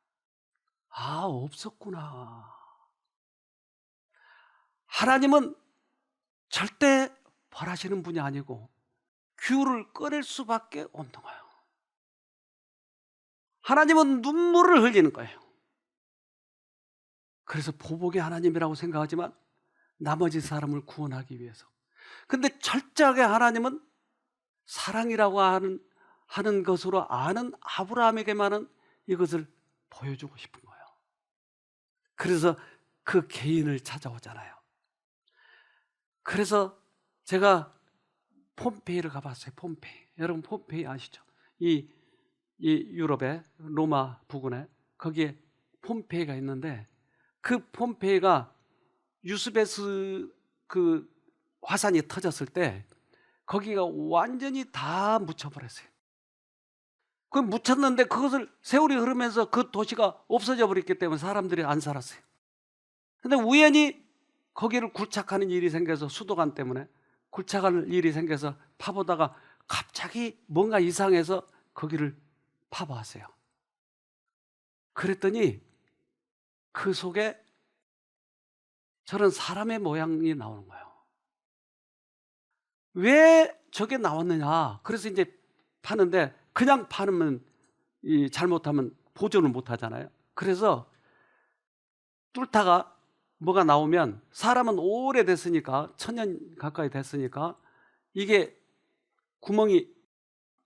아, 없었구나. 하나님은 절대 벌하시는 분이 아니고 귤을 꺼낼 수밖에 없는 거예요. 하나님은 눈물을 흘리는 거예요. 그래서 보복의 하나님이라고 생각하지만 나머지 사람을 구원하기 위해서. 근데 철저하게 하나님은 사랑이라고 하는 것으로 아는 아브라함에게만은 이것을 보여주고 싶은 거예요. 그래서 그 개인을 찾아오잖아요. 그래서 제가 폼페이를 가봤어요. 폼페이. 여러분 폼페이 아시죠? 이 유럽의 로마 부근에 거기에 폼페이가 있는데 그 폼페이가 유스베스 그 화산이 터졌을 때 거기가 완전히 다 묻혀버렸어요. 그 묻혔는데 그것을 세월이 흐르면서 그 도시가 없어져 버렸기 때문에 사람들이 안 살았어요. 근데 우연히 거기를 굴착하는 일이 생겨서 수도관 때문에 굴착하는 일이 생겨서 파보다가 갑자기 뭔가 이상해서 거기를 파보았어요. 그랬더니 그 속에 저런 사람의 모양이 나오는 거예요. 왜 저게 나왔느냐? 그래서 이제 파는데 그냥 파면 잘못하면 보존을 못 하잖아요. 그래서 뚫다가 뭐가 나오면 사람은 오래됐으니까 1000년 가까이 됐으니까 이게 구멍이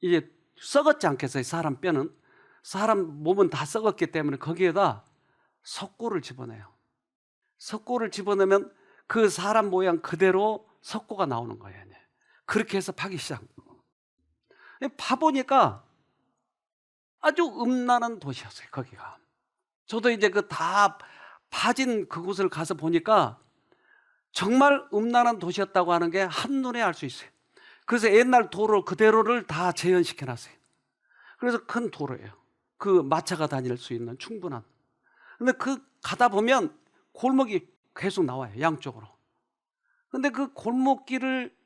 이제 썩었지 않겠어요? 사람 뼈는. 사람 몸은 다 썩었기 때문에 거기에다 석고를 집어넣어요. 석고를 집어넣으면 그 사람 모양 그대로 석고가 나오는 거예요. 이제. 그렇게 해서 파기 시작. 파보니까 아주 음란한 도시였어요. 거기가. 저도 이제 그 다 파진 그곳을 가서 보니까 정말 음란한 도시였다고 하는 게 한눈에 알 수 있어요. 그래서 옛날 도로 그대로를 다 재현시켜 놨어요. 그래서 큰 도로예요. 그 마차가 다닐 수 있는 충분한. 근데 그 가다 보면 골목이 계속 나와요. 양쪽으로. 근데 그 골목길을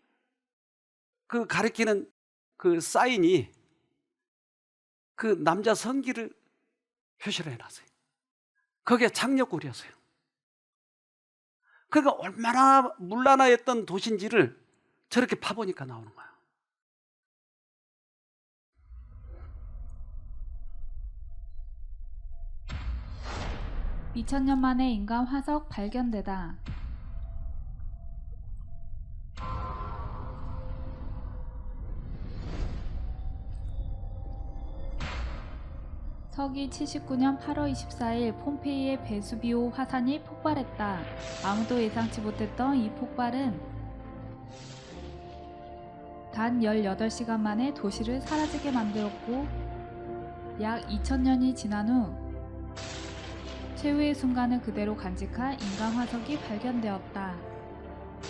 그 가리키는 그 사인이 그 남자 성기를 표시를 해놨어요. 거기에 장력골이었어요. 그러니까 얼마나 문란화했던 도시인지를 저렇게 파보니까 나오는 거예요. (2000년) 만에 인간 화석 발견되다. 서기 79년 8월 24일 폼페이의 베수비오 화산이 폭발했다. 아무도 예상치 못했던 이 폭발은 단 18시간 만에 도시를 사라지게 만들었고 약 2000년이 지난 후 최후의 순간을 그대로 간직한 인간 화석이 발견되었다.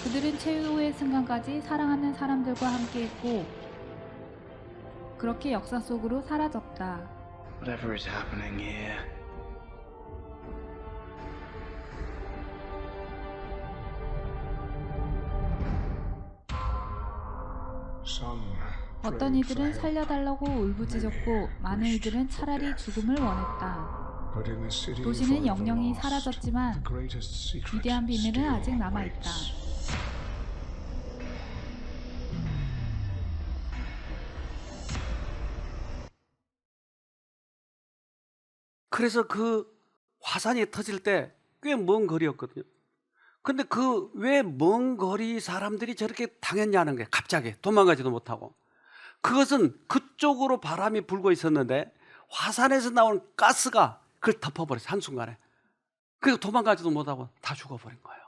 그들은 최후의 순간까지 사랑하는 사람들과 함께했고 그렇게 역사 속으로 사라졌다. Whatever is happening here. 어떤 이들은 살려달라고 울부짖었고 많은 이들은 차라리 죽음을 원했다. 도시는 영영이 사라졌지만 위대한 비밀은 아직 남아있다. 그래서 그 화산이 터질 때 꽤 먼 거리였거든요. 근데 그 왜 먼 거리 사람들이 저렇게 당했냐는 거예요. 갑자기 도망가지도 못하고. 그것은 그쪽으로 바람이 불고 있었는데 화산에서 나온 가스가 그걸 덮어버렸어요. 한순간에. 그래서 도망가지도 못하고 다 죽어버린 거예요.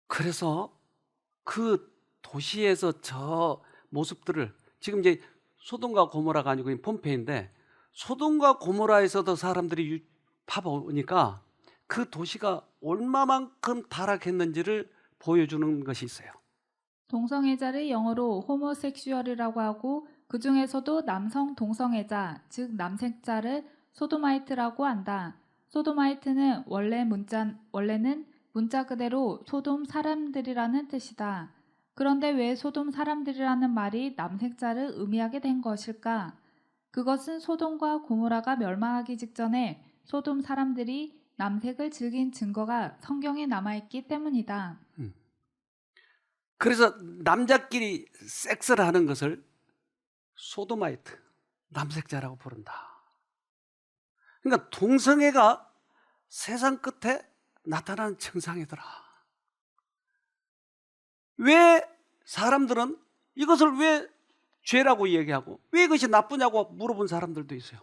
그래서 그 도시에서 저 모습들을 지금 이제 소돔과 고모라가 아니고 폼페이인데 소돔과 고모라에서도 사람들이 파보니까 그 도시가 얼마만큼 타락했는지를 보여주는 것이 있어요. 동성애자를 영어로 호모섹슈얼이라고 하고 그 중에서도 남성 동성애자, 즉 남색자를 소도마이트라고 한다. 소도마이트는 원래는 문자 그대로 소돔 사람들이라는 뜻이다. 그런데 왜 소돔 사람들이라는 말이 남색자를 의미하게 된 것일까? 그것은 소돔과 고모라가 멸망하기 직전에 소돔 사람들이 남색을 즐긴 증거가 성경에 남아있기 때문이다. 그래서 남자끼리 섹스를 하는 것을 소도마이트, 남색자라고 부른다. 그러니까 동성애가 세상 끝에 나타나는 증상이더라. 왜 사람들은 이것을 왜 죄라고 얘기하고 왜 이것이 나쁘냐고 물어본 사람들도 있어요.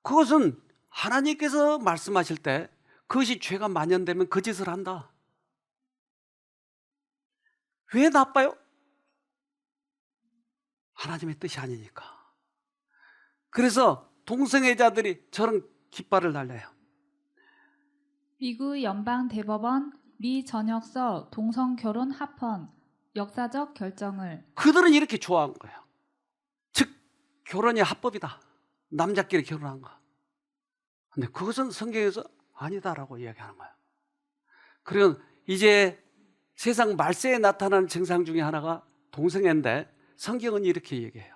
그것은 하나님께서 말씀하실 때 그것이 죄가 만연되면 그 짓을 한다. 왜 나빠요? 하나님의 뜻이 아니니까. 그래서 동성애자들이 저런 깃발을 날려요. 미국 연방대법원 미 전역서 동성결혼 합헌 역사적 결정을 그들은 이렇게 좋아한 거예요. 즉 결혼이 합법이다. 남자끼리 결혼한 거. 근데 그것은 성경에서 아니다라고 이야기하는 거예요. 그리고 이제 세상 말세에 나타나는 증상 중에 하나가 동성애인데 성경은 이렇게 얘기해요.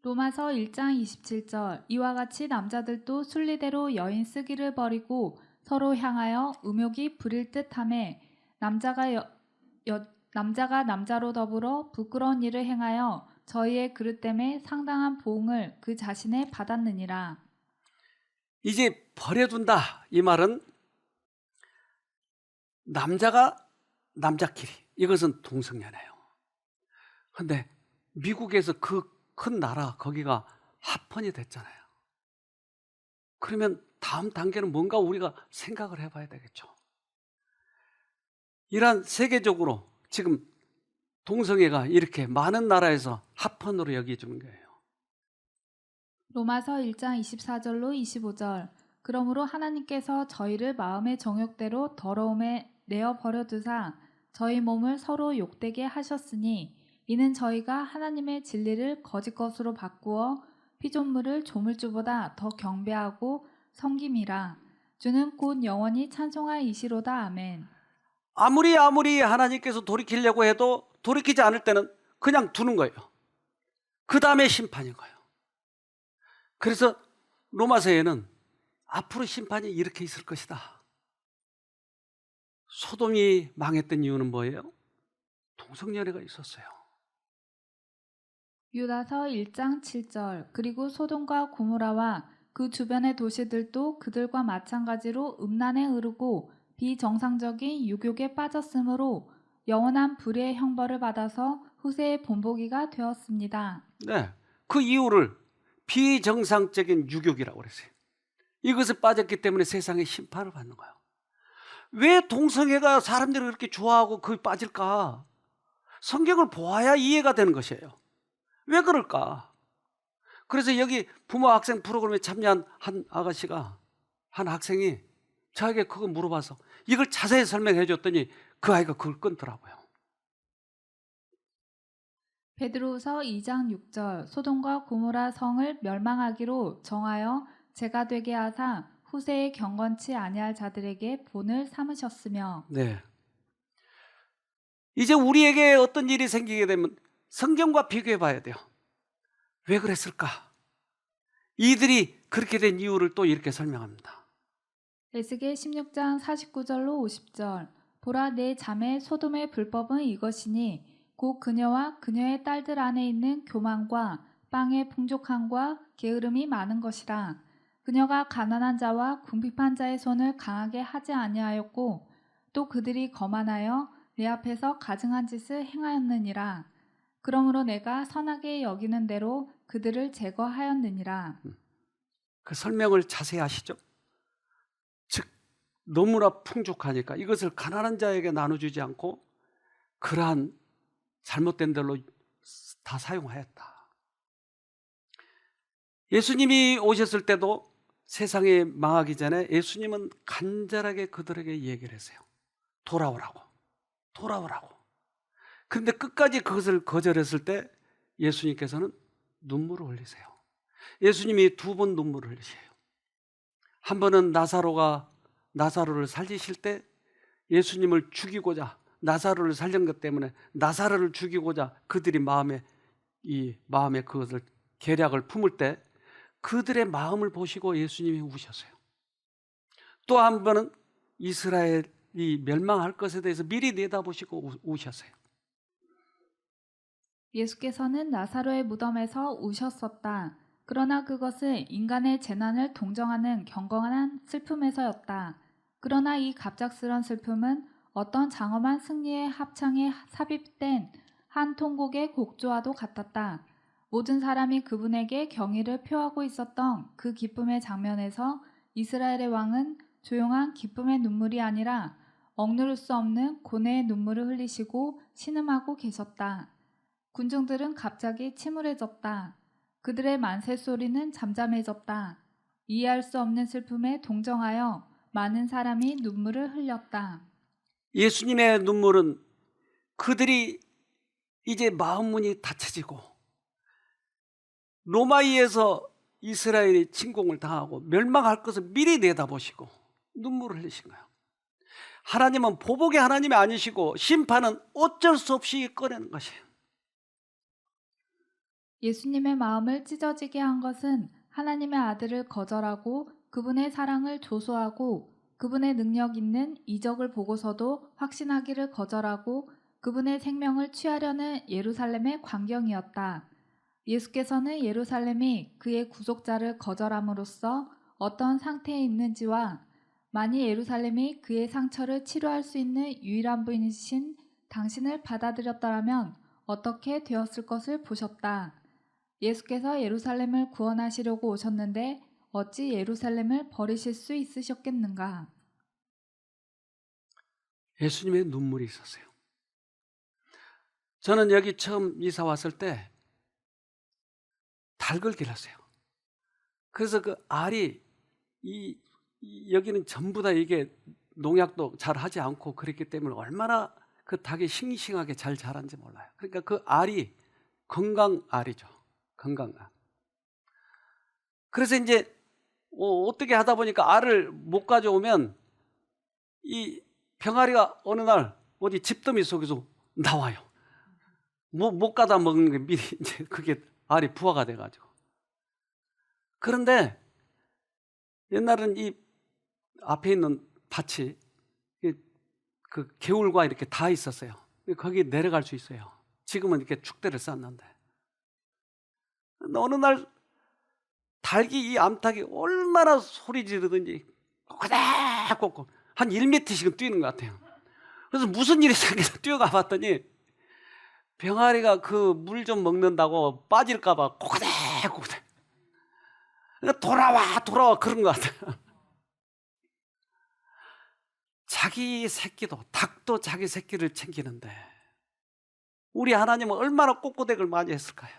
로마서 1장 27절 이와 같이 남자들도 순리대로 여인 쓰기를 버리고 서로 향하여 음욕이 부릴 듯하매 남자가 남자로 더불어 부끄러운 일을 행하여 저희의 그릇됨에 상당한 보응을 그 자신에 받았느니라. 이제 버려둔다 이 말은 남자가 남자끼리 이것은 동성애네요. 그런데 미국에서 그 큰 나라 거기가 합헌이 됐잖아요. 그러면 다음 단계는 뭔가 우리가 생각을 해봐야 되겠죠. 이러한 세계적으로 지금 동성애가 이렇게 많은 나라에서 합헌으로 여겨지는 거예요. 로마서 1장 24절로 25절. 그러므로 하나님께서 저희를 마음의 정욕대로 더러움에 내어 버려두사 저희 몸을 서로 욕되게 하셨으니 이는 저희가 하나님의 진리를 거짓 것으로 바꾸어 피조물을 조물주보다 더 경배하고 섬김이라. 주는 곧 영원히 찬송하이시로다. 아멘. 아무리 하나님께서 돌이키려고 해도 돌이키지 않을 때는 그냥 두는 거예요. 그 다음에 심판인 거예요. 그래서 로마서에는 앞으로 심판이 이렇게 있을 것이다. 소돔이 망했던 이유는 뭐예요? 동성연애가 있었어요. 유다서 1장 7절. 그리고 소돔과 고모라와 그 주변의 도시들도 그들과 마찬가지로 음란에 흐르고 비정상적인 유욕에 빠졌으므로 영원한 불의의 형벌을 받아서 후세의 본보기가 되었습니다. 네, 그 이유를 비정상적인 유욕이라고 그랬어요. 이것에 빠졌기 때문에 세상에 심판을 받는 거예요. 왜 동성애가 사람들이 그렇게 좋아하고 거기 빠질까? 성경을 보아야 이해가 되는 것이에요. 왜 그럴까? 그래서 여기 부모 학생 프로그램에 참여한 한 아가씨가, 한 학생이 저에게 그거 물어봐서 이걸 자세히 설명해 줬더니 그 아이가 그걸 끊더라고요. 베드로후서 2장 6절. 소돔과 고모라 성을 멸망하기로 정하여 제가 되게 하사 후세에 경건치 아니할 자들에게 본을 삼으셨으며. 네. 이제 우리에게 어떤 일이 생기게 되면 성경과 비교해 봐야 돼요. 왜 그랬을까? 이들이 그렇게 된 이유를 또 이렇게 설명합니다. 에스겔 16장 49절로 50절. 보라 내 자매 소돔의 불법은 이것이니 곧 그녀와 그녀의 딸들 안에 있는 교만과 빵의 풍족함과 게으름이 많은 것이라. 그녀가 가난한 자와 궁핍한 자의 손을 강하게 하지 아니하였고 또 그들이 거만하여 내 앞에서 가증한 짓을 행하였느니라. 그러므로 내가 선하게 여기는 대로 그들을 제거하였느니라. 그 설명을 자세히 하시죠. 즉 너무나 풍족하니까 이것을 가난한 자에게 나눠주지 않고 그러한 잘못된 대로 다 사용하였다. 예수님이 오셨을 때도 세상에 망하기 전에 예수님은 간절하게 그들에게 얘기를 했어요. 돌아오라고. 그런데 끝까지 그것을 거절했을 때 예수님께서는 눈물을 흘리세요. 예수님이 두 번 눈물을 흘리세요. 한 번은 나사로를 살리실 때 예수님을 죽이고자, 나사로를 살린 것 때문에 나사로를 죽이고자 그들이 마음에 그것을 계략을 품을 때 그들의 마음을 보시고 예수님이 우셨어요. 또 한 번은 이스라엘이 멸망할 것에 대해서 미리 내다보시고 우셨어요. 예수께서는 나사로의 무덤에서 우셨었다. 그러나 그것은 인간의 재난을 동정하는 경건한 슬픔에서였다. 그러나 이 갑작스런 슬픔은 어떤 장엄한 승리의 합창에 삽입된 한 통곡의 곡조와도 같았다. 모든 사람이 그분에게 경의를 표하고 있었던 그 기쁨의 장면에서 이스라엘의 왕은 조용한 기쁨의 눈물이 아니라 억누를 수 없는 고뇌의 눈물을 흘리시고 신음하고 계셨다. 군중들은 갑자기 침울해졌다. 그들의 만세 소리는 잠잠해졌다. 이해할 수 없는 슬픔에 동정하여 많은 사람이 눈물을 흘렸다. 예수님의 눈물은 그들이 이제 마음문이 닫혀지고 로마에서 이스라엘이 침공을 당하고 멸망할 것을 미리 내다보시고 눈물을 흘리신 거예요. 하나님은 보복의 하나님이 아니시고 심판은 어쩔 수 없이 꺼내는 것이에요. 예수님의 마음을 찢어지게 한 것은 하나님의 아들을 거절하고 그분의 사랑을 조소하고 그분의 능력 있는 이적을 보고서도 확신하기를 거절하고 그분의 생명을 취하려는 예루살렘의 광경이었다. 예수께서는 예루살렘이 그의 구속자를 거절함으로써 어떤 상태에 있는지와 만일 예루살렘이 그의 상처를 치료할 수 있는 유일한 분이신 당신을 받아들였더라면 어떻게 되었을 것을 보셨다. 예수께서 예루살렘을 구원하시려고 오셨는데 어찌 예루살렘을 버리실 수 있으셨겠는가? 예수님의 눈물이 있었어요. 저는 여기 처음 이사 왔을 때 닭을 길렀어요. 그래서 그 알이 여기는 전부 다 이게 농약도 잘 하지 않고 그랬기 때문에 얼마나 그 닭이 싱싱하게 잘 자란지 몰라요. 그러니까 그 알이 건강 알이죠. 건강 알. 그래서 이제 어떻게 하다 보니까 알을 못 가져오면 이 병아리가 어느 날 어디 집더미 속에서 나와요. 못 가다 먹는 게 미리 이제 그게 알이 부화가 돼가지고. 그런데 옛날은 이 앞에 있는 밭이 그 개울과 이렇게 다 있었어요. 거기 내려갈 수 있어요. 지금은 이렇게 축대를 쌓는데. 어느 날 닭이 이 암탉이 얼마나 소리 지르든지 꼬꼬닥꼬꼬 한 1m씩은 뛰는 것 같아요. 그래서 무슨 일이 생겨서 뛰어가 봤더니 병아리가 그 물 좀 먹는다고 빠질까 봐 꼬꼬닥꼬꼬닥 그러니까 돌아와 그런 것 같아요. 자기 새끼도 닭도 자기 새끼를 챙기는데 우리 하나님은 얼마나 꼬꼬댁을 많이 했을까요?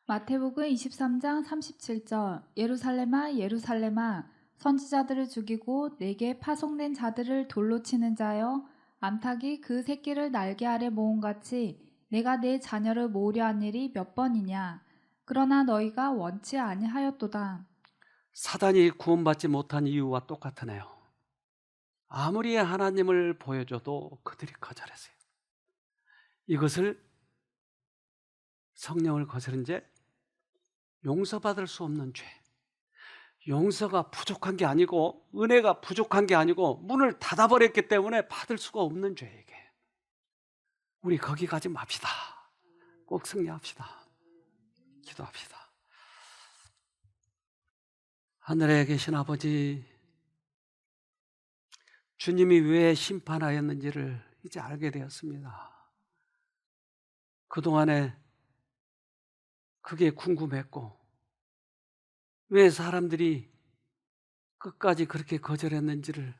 마태복음 23장 37절 예루살렘아 예루살렘아 선지자들을 죽이고 내게 파송된 자들을 돌로 치는 자여 암탉이 그 새끼를 날개 아래 모음같이 내가 내 자녀를 모으려 한 일이 몇 번이냐 그러나 너희가 원치 아니하였도다. 사단이 구원받지 못한 이유와 똑같으네요. 아무리 하나님을 보여줘도 그들이 거절했어요. 이것을 성령을 거스른 죄, 용서받을 수 없는 죄. 용서가 부족한 게 아니고 은혜가 부족한 게 아니고 문을 닫아버렸기 때문에 받을 수가 없는 죄에게 우리 거기 가지 맙시다. 꼭 승리합시다. 기도합시다. 하늘에 계신 아버지, 주님이 왜 심판하였는지를 이제 알게 되었습니다. 그동안에 그게 궁금했고 왜 사람들이 끝까지 그렇게 거절했는지를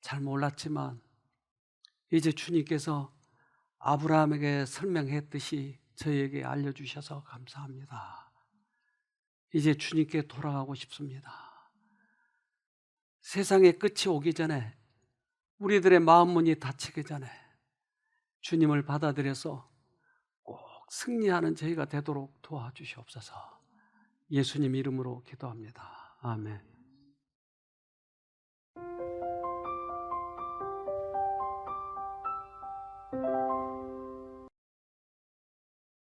잘 몰랐지만 이제 주님께서 아브라함에게 설명했듯이 저에게 알려주셔서 감사합니다. 이제 주님께 돌아가고 싶습니다. 세상의 끝이 오기 전에 우리들의 마음 문이 닫히기 전에 주님을 받아들여서 꼭 승리하는 저희가 되도록 도와주시옵소서. 예수님 이름으로 기도합니다. 아멘.